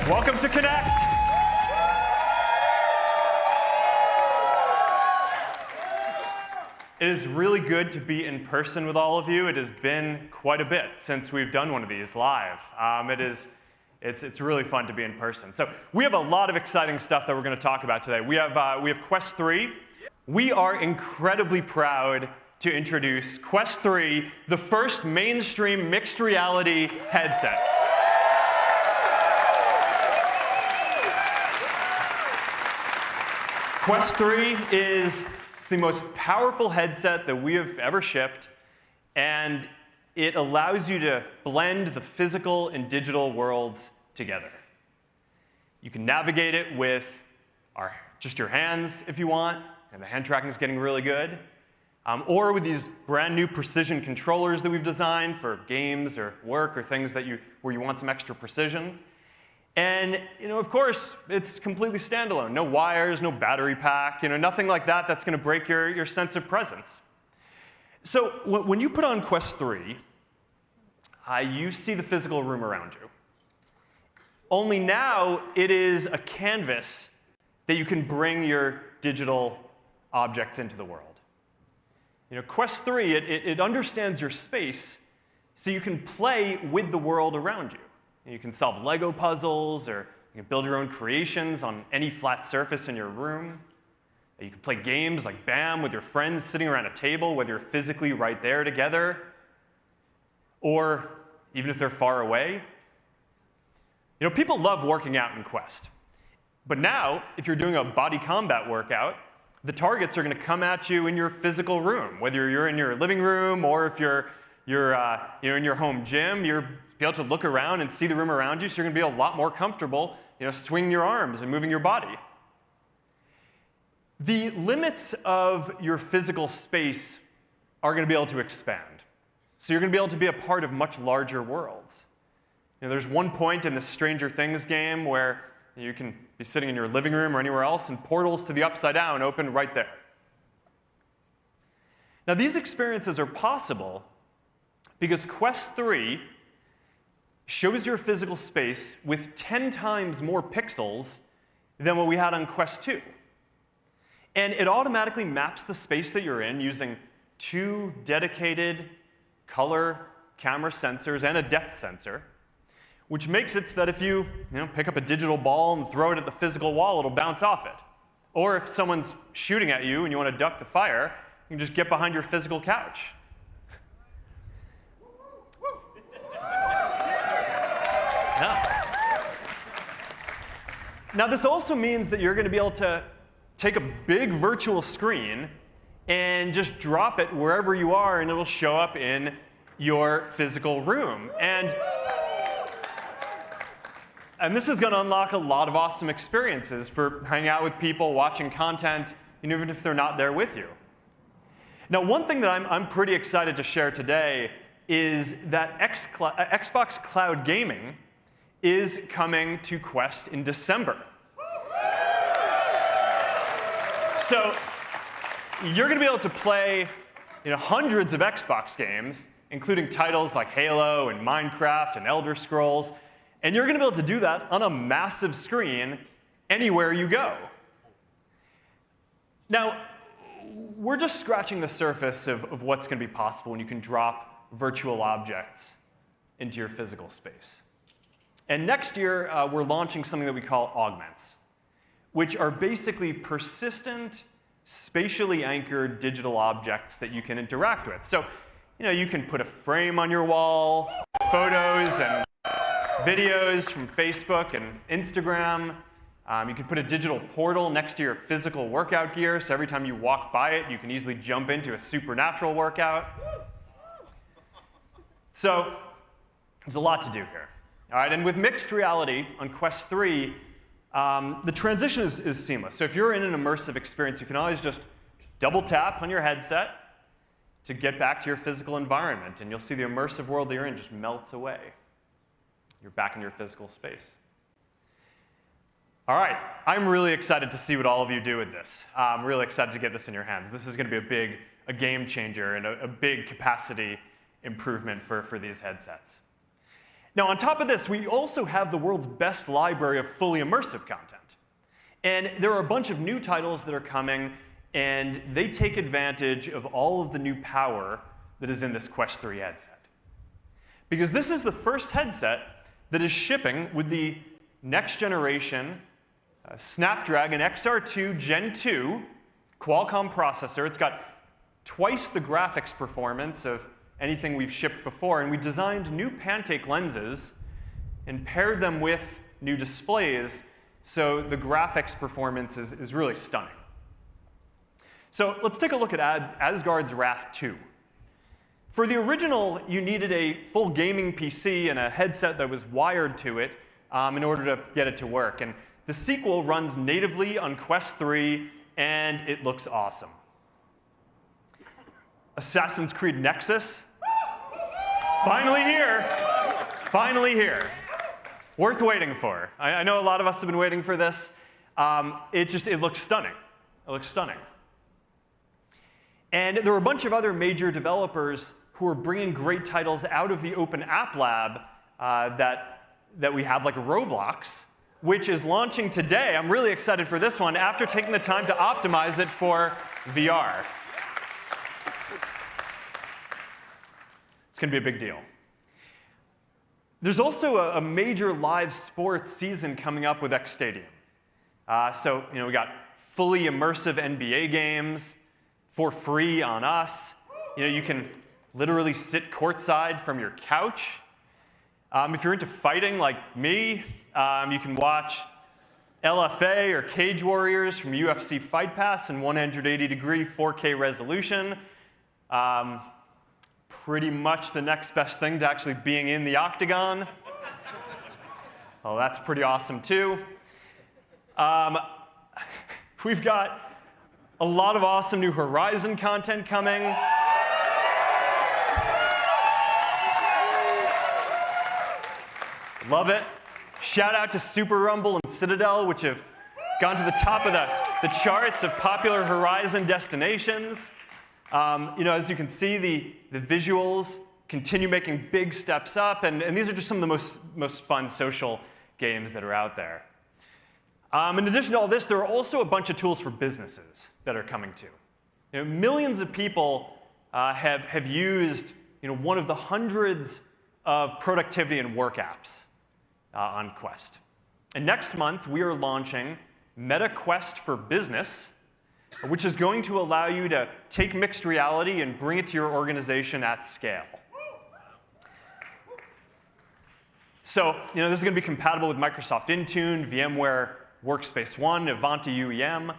Welcome to Connect. It is really good to be in person with all of you. It has been quite a bit since we've done one of these live. It's really fun to be in person. So we have a lot of exciting stuff that we're going to talk about today. We have Quest 3. We are incredibly proud to introduce Quest 3, the first mainstream mixed reality headset. Quest 3 is the most powerful headset that we have ever shipped, and it allows you to blend the physical and digital worlds together. You can navigate it with just your hands if you want, and the hand tracking is getting really good, or with these brand new precision controllers that we've designed for games or work or things where you want some extra precision. And of course, it's completely standalone. No wires, no battery pack, nothing like that that's going to break your sense of presence. So when you put on Quest 3, you see the physical room around you. Only now it is a canvas that you can bring your digital objects into the world. Quest 3, it understands your space, so you can play with the world around you. You can solve Lego puzzles, or you can build your own creations on any flat surface in your room. You can play games like BAM with your friends sitting around a table, whether you're physically right there together, or even if they're far away. People love working out in Quest. But now, if you're doing a body combat workout, the targets are going to come at you in your physical room, whether you're in your living room or if you're in your home gym. You're be able to look around and see the room around you, so you're going to be a lot more comfortable, swinging your arms and moving your body. The limits of your physical space are going to be able to expand. So you're going to be able to be a part of much larger worlds. There's one point in the Stranger Things game where you can be sitting in your living room or anywhere else, and portals to the Upside Down open right there. Now, these experiences are possible because Quest 3 shows your physical space with 10 times more pixels than what we had on Quest 2. And it automatically maps the space that you're in using 2 dedicated color camera sensors and a depth sensor, which makes it so that if you pick up a digital ball and throw it at the physical wall, it'll bounce off it. Or if someone's shooting at you and you want to duck the fire, you can just get behind your physical couch. Yeah. Now, this also means that you're going to be able to take a big virtual screen and just drop it wherever you are, and it'll show up in your physical room. And this is going to unlock a lot of awesome experiences for hanging out with people, watching content, even if they're not there with you. Now, one thing that I'm pretty excited to share today is that Xbox Cloud Gaming is coming to Quest in December. So you're going to be able to play hundreds of Xbox games, including titles like Halo and Minecraft and Elder Scrolls, and you're going to be able to do that on a massive screen anywhere you go. Now, we're just scratching the surface of what's going to be possible when you can drop virtual objects into your physical space. And next year, we're launching something that we call augments, which are basically persistent, spatially anchored digital objects that you can interact with. So, you can put a frame on your wall, photos and videos from Facebook and Instagram. You can put a digital portal next to your physical workout gear, so every time you walk by it, you can easily jump into a supernatural workout. So there's a lot to do here. All right, and with mixed reality on Quest 3, the transition is seamless. So if you're in an immersive experience, you can always just double tap on your headset to get back to your physical environment, and you'll see the immersive world that you're in just melts away. You're back in your physical space. All right, I'm really excited to see what all of you do with this. I'm really excited to get this in your hands. This is going to be a game changer and a big capacity improvement for these headsets. Now, on top of this, we also have the world's best library of fully immersive content. And there are a bunch of new titles that are coming, and they take advantage of all of the new power that is in this Quest 3 headset. Because this is the first headset that is shipping with the next generation Snapdragon XR2 Gen 2 Qualcomm processor. It's got twice the graphics performance of anything we've shipped before, and we designed new pancake lenses and paired them with new displays, so the graphics performance is really stunning. So let's take a look at Asgard's Wrath 2. For the original, you needed a full gaming PC and a headset that was wired to it in order to get it to work. And the sequel runs natively on Quest 3, and it looks awesome. Assassin's Creed Nexus, finally here. Finally here. Worth waiting for. I know a lot of us have been waiting for this. It looks stunning. It looks stunning. And there are a bunch of other major developers who are bringing great titles out of the Open App Lab that we have, like Roblox, which is launching today. I'm really excited for this one after taking the time to optimize it for VR. It's going to be a big deal. There's also a major live sports season coming up with X Stadium. So we got fully immersive NBA games for free on us. You can literally sit courtside from your couch. If you're into fighting like me, you can watch LFA or Cage Warriors from UFC Fight Pass in 180-degree 4K resolution. Pretty much the next best thing to actually being in the octagon. Well, that's pretty awesome, too. We've got a lot of awesome new Horizon content coming. Love it. Shout out to Super Rumble and Citadel, which have gone to the top of the charts of popular Horizon destinations. As you can see, the visuals continue making big steps up, and these are just some of the most fun social games that are out there. In addition to all this, there are also a bunch of tools for businesses that are coming too. Millions of people have used one of the hundreds of productivity and work apps on Quest. And next month, we are launching Meta Quest for Business, which is going to allow you to take mixed reality and bring it to your organization at scale. So, this is going to be compatible with Microsoft Intune, VMware Workspace ONE, Ivanti UEM.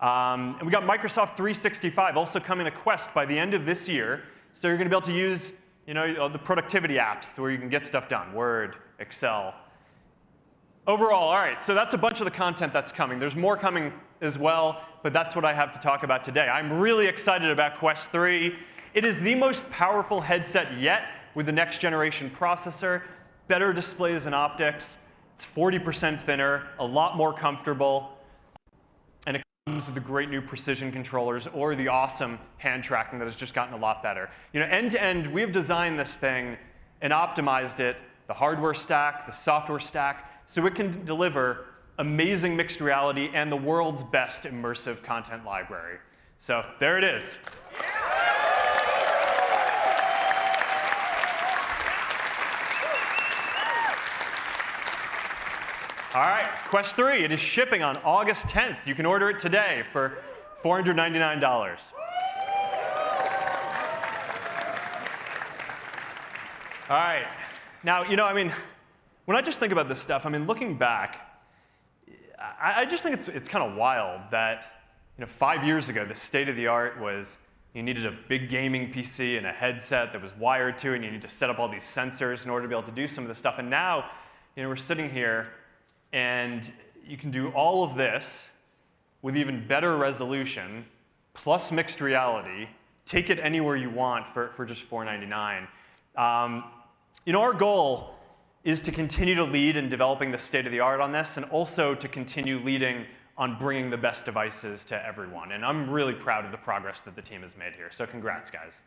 And we got Microsoft 365 also coming to Quest by the end of this year. So you're going to be able to use the productivity apps where you can get stuff done, Word, Excel. Overall, all right, so that's a bunch of the content that's coming. There's more coming as well, but that's what I have to talk about today. I'm really excited about Quest 3. It is the most powerful headset yet with the next generation processor, better displays and optics. It's 40% thinner, a lot more comfortable, and it comes with the great new precision controllers or the awesome hand tracking that has just gotten a lot better. End to end, we have designed this thing and optimized it, the hardware stack, the software stack, so it can deliver amazing mixed reality and the world's best immersive content library. So there it is. All right, Quest 3, it is shipping on August 10th. You can order it today for $499. All right. Now, when I just think about this stuff, looking back, I just think it's kind of wild that 5 years ago, the state of the art was you needed a big gaming PC and a headset that was wired to it, and you need to set up all these sensors in order to be able to do some of this stuff. And now, we're sitting here, and you can do all of this with even better resolution, plus mixed reality, take it anywhere you want for just $499. Our goal is to continue to lead in developing the state of the art on this, and also to continue leading on bringing the best devices to everyone. And I'm really proud of the progress that the team has made here. So congrats, guys.